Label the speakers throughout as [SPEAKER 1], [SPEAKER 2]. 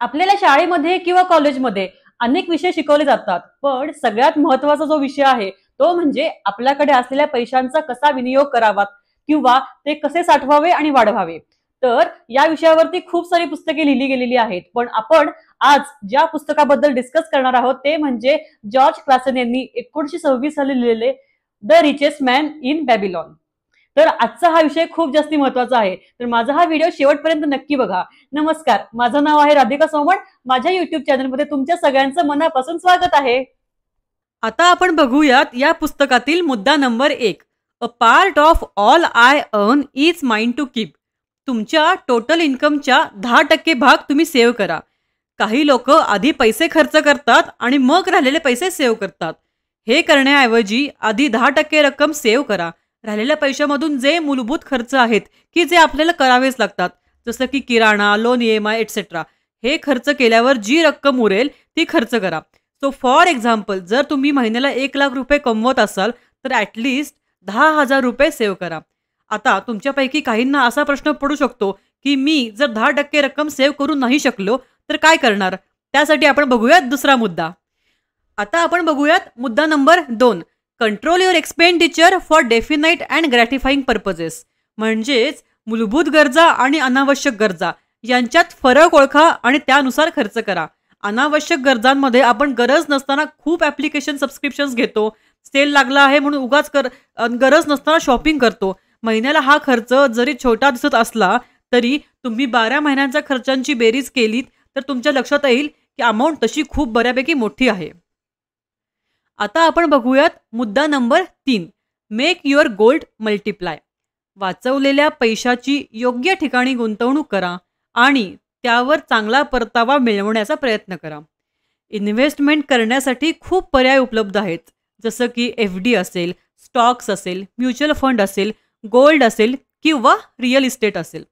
[SPEAKER 1] आपल्याला शाळेमध्ये किंवा कॉलेजमध्ये अनेक विषय शिकवले जातात, पण सगळ्यात महत्वाचा जो विषय आहे तो म्हणजे आपल्याकडे असलेल्या पैशांचा कसा विनियोग करावा किंवा ते कसे साठवावे आणि वाढवावे. तर या विषयावरती खूप सारी पुस्तके लिहिली गेलेली आहेत, पण आपण आज ज्या पुस्तकाबद्दल डिस्कस करणार आहोत ते म्हणजे जॉर्ज क्लासन यांनी 1926 साली लिहिलेले the richest man in Babylon. तर आजचा हा विषय खूप जास्ती महत्वाचा आहे, तर माझा हा व्हिडिओ शेवटपर्यंत नक्की बघा. नमस्कार, माझं नाव आहे राधिका सोमण. माझ्या युट्यूब चॅनलमध्ये तुमच्या सगळ्यांचं मनापासून स्वागत आहे. आता आपण बघूयात या पुस्तकातील मुद्दा number 1. A part of all I earn is mind to keep. तुमच्या टोटल इन्कमच्या 10% भाग तुम्ही सेव्ह करा. काही लोक आधी पैसे खर्च करतात आणि मग राहिलेले पैसे सेव्ह करतात. हे करण्याऐवजी आधी 10% रक्कम सेव्ह करा. राहिलेल्या पैशामधून जे मूलभूत खर्च आहेत की जे आपल्याला करावेच लागतात, जसं की किराणा, लोन, EMI एक्सेट्रा, हे खर्च केल्यावर जी रक्कम उरेल ती खर्च करा. सो फॉर एक्झाम्पल, जर तुम्ही महिन्याला 1,00,000 रुपये कमवत असाल तर ॲटलिस्ट 10,000 रुपये सेव्ह करा. आता तुमच्यापैकी काहींना असा प्रश्न पडू शकतो की मी जर 10% रक्कम सेव्ह करू नाही शकलो तर काय करणार. त्यासाठी आपण बघूयात दुसरा मुद्दा. आता आपण बघूयात मुद्दा नंबर 2. Control your expenditure for definite and gratifying purposes. म्हणजेच मूलभूत गरजा आणि अनावश्यक गरजा यांच्यात फरक ओळखा आणि त्यानुसार खर्च करा. अनावश्यक गरजांमध्ये आपण गरज नसताना खूप ॲप्लिकेशन सबस्क्रिप्शन्स घेतो. सेल लागला आहे म्हणून उगाच गरज नसताना शॉपिंग करतो. महिन्याला हा खर्च जरी छोटा दिसत असला तरी तुम्ही 12 महिन्यांच्या खर्चांची बेरीज केलीत तर तुमच्या लक्षात येईल की अमाऊंट तशी खूप बऱ्यापैकी मोठी आहे. आता आपण बघूयात मुद्दा नंबर 3. Make your gold multiply. वाचवलेल्या पैशाची योग्य ठिकाणी गुंतवणूक करा आणि त्यावर चांगला परतावा मिळवण्याचा प्रयत्न करा. इन्व्हेस्टमेंट करण्यासाठी खूप पर्याय उपलब्ध आहेत, जसं की FD असेल, स्टॉक्स असेल, म्युच्युअल फंड असेल, गोल्ड असेल किंवा रिअल इस्टेट असेल.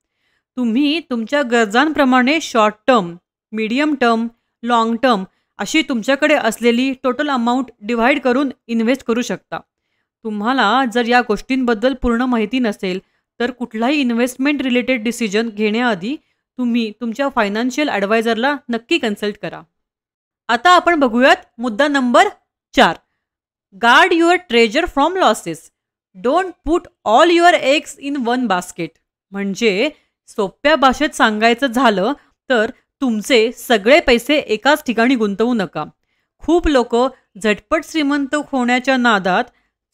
[SPEAKER 1] तुम्ही तुमच्या गरजांप्रमाणे short term, medium term, long term अशी तुमच्याकडे असलेली टोटल अमाऊंट डिव्हाइड करून इन्व्हेस्ट करू शकता. तुम्हाला जर या गोष्टींबद्दल पूर्ण माहिती नसेल तर कुठलाही इन्व्हेस्टमेंट रिलेटेड डिसिजन घेण्याआधी तुम्ही तुमच्या फायनान्शियल ॲडवायझरला नक्की कन्सल्ट करा. आता आपण बघूयात मुद्दा नंबर 4. Guard your treasure from losses. Don't put all your eggs in one basket. म्हणजे सोप्या भाषेत सांगायचं झालं तर तुमचे सगळे पैसे एकाच ठिकाणी गुंतवू नका. खूप लोक झटपट श्रीमंत होण्याच्या नादात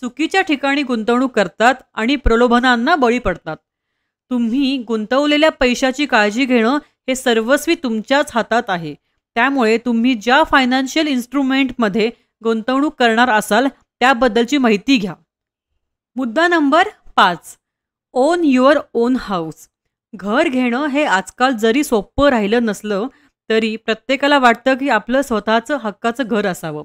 [SPEAKER 1] चुकीच्या ठिकाणी गुंतवणूक करतात आणि प्रलोभनांना बळी पडतात. तुम्ही गुंतवलेल्या पैशाची काळजी घेणं हे सर्वस्वी तुमच्याच हातात आहे. त्यामुळे तुम्ही ज्या फायनान्शियल इन्स्ट्रुमेंटमध्ये गुंतवणूक करणार असाल त्याबद्दलची माहिती घ्या. मुद्दा नंबर 5. Own your own house. घर घेणं हे आजकाल जरी सोपं राहिलं नसलं तरी प्रत्येकाला वाटतं की आपलं स्वतःचं हक्काचं घर असावं.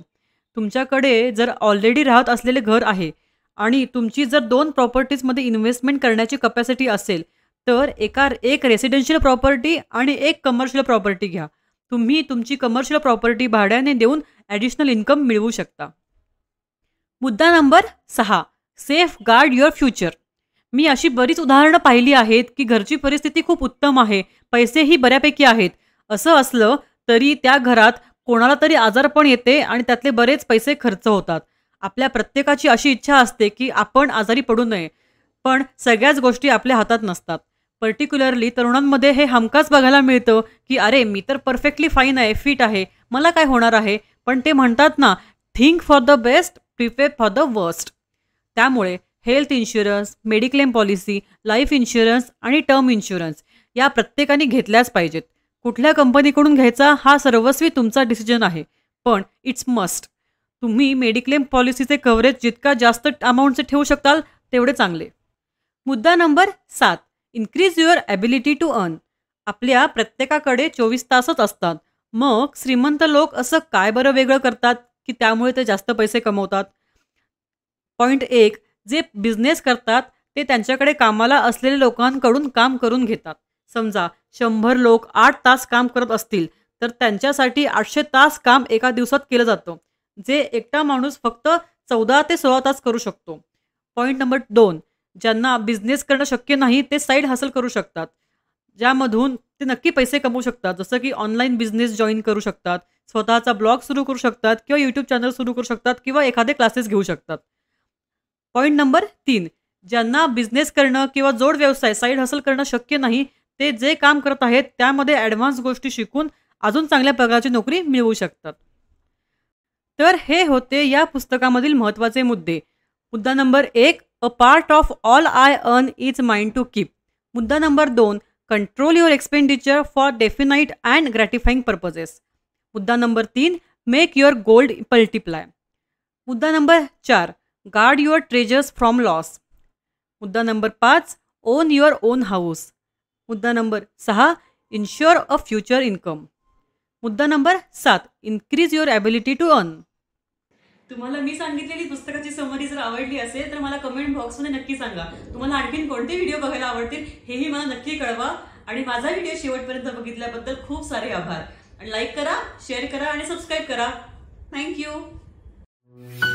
[SPEAKER 1] तुमच्याकडे जर ऑलरेडी राहत असलेले घर आहे आणि तुमची जर 2 प्रॉपर्टीजमध्ये इन्व्हेस्टमेंट करण्याची कपॅसिटी असेल तर एक रेसिडेन्शियल प्रॉपर्टी आणि एक कमर्शियल प्रॉपर्टी घ्या. तुम्ही तुमची कमर्शियल प्रॉपर्टी भाड्याने देऊन ॲडिशनल इन्कम मिळवू शकता. मुद्दा नंबर 6. Safeguard your future. मी अशी बरीच उदाहरणं पाहिली आहेत की घरची परिस्थिती खूप उत्तम आहे, पैसेही बऱ्यापैकी आहेत, असं असलं तरी त्या घरात कोणाला तरी आजारपण येते आणि त्यातले बरेच पैसे खर्च होतात. आपल्या प्रत्येकाची अशी इच्छा असते की आपण आजारी पडू नये, पण सगळ्याच गोष्टी आपल्या हातात नसतात. पर्टिक्युलरली तरुणांमध्ये हे हमखास बघायला मिळतं की अरे मी तर परफेक्टली फाईन आहे, फिट आहे, मला काय होणार आहे. पण ते म्हणतात ना, think for the best, prepare for the worst. त्यामुळे health insurance, mediclaim policy, life insurance आणि टर्म इन्शुरन्स या प्रत्येकाने घेतल्याच पाहिजेत. कुठल्या कंपनीकडून घ्यायचा हा सर्वस्वी तुमचा डिसिजन आहे, पण इट्स मस्ट. तुम्ही मेडिक्लेम पॉलिसीचे कव्हरेज जितका जास्त अमाऊंटचे ठेवू शकाल तेवढे चांगले. मुद्दा number 7. Increase your ability to earn. आपल्या प्रत्येकाकडे 24 तासच असतात. मग श्रीमंत लोक असं काय बरं वेगळं करतात की त्यामुळे ते जास्त पैसे कमवतात. पॉईंट 1. जे बिझनेस करतात ते त्यांच्याकडे कामाला असलेल्या लोकांकडून काम करून घेतात. समजा 100 लोक 8 तास काम करत असतील तर त्यांच्यासाठी 800 तास काम एका दिवसात केलं जातं, जे एकटा माणूस फक्त 14 ते 16 तास करू शकतो. Point number 2. ज्यांना बिझनेस करणं शक्य नाही ते साईड हसल करू शकतात. ज्यामधून ते नक्की पैसे कमवू शकतात. जसं की ऑनलाईन बिझनेस जॉइन करू शकतात, स्वतःचा ब्लॉग सुरू करू शकतात किंवा यूट्यूब चॅनल सुरू करू शकतात किंवा एखादे क्लासेस घेऊ शकतात. पॉइंट नंबर 3, ज्यांना बिझनेस करणं किंवा जोड व्यवसाय साईड हसल करणं शक्य नाही, ते जे काम करत आहेत त्यामध्ये ॲडव्हान्स गोष्टी शिकून अजून चांगल्या प्रकारची नोकरी मिळवू शकतात. तर हे होते या पुस्तकामधील महत्त्वाचे मुद्दे. मुद्दा number 1, a part of all I earn is mind to keep. मुद्दा नंबर 2, control your expenditure for definite and gratifying purposes. मुद्दा नंबर 3, मेक युअर गोल्ड मल्टिप्लाय. मुद्दा नंबर 4, guard your treasures from loss. मुद्दा नंबर 5, ओन युअर ओन हाऊस. मुद्दा नंबर 6, इन्श्युअर अ फ्युचर इन्कम. मुद्दा number 7, increase your ability to earn. तुम्हाला मी सांगितलेली पुस्तकाची समरी जर आवडली असेल तर मला कमेंट बॉक्समध्ये नक्की सांगा. तुम्हाला आणखीन कोणते व्हिडिओ बघायला आवडतील हेही मला नक्की कळवा. आणि माझा व्हिडिओ शेवटपर्यंत बघितल्याबद्दल खूप सारे आभार. आणि लाईक करा, शेअर करा आणि सबस्क्राईब करा. थँक्यू.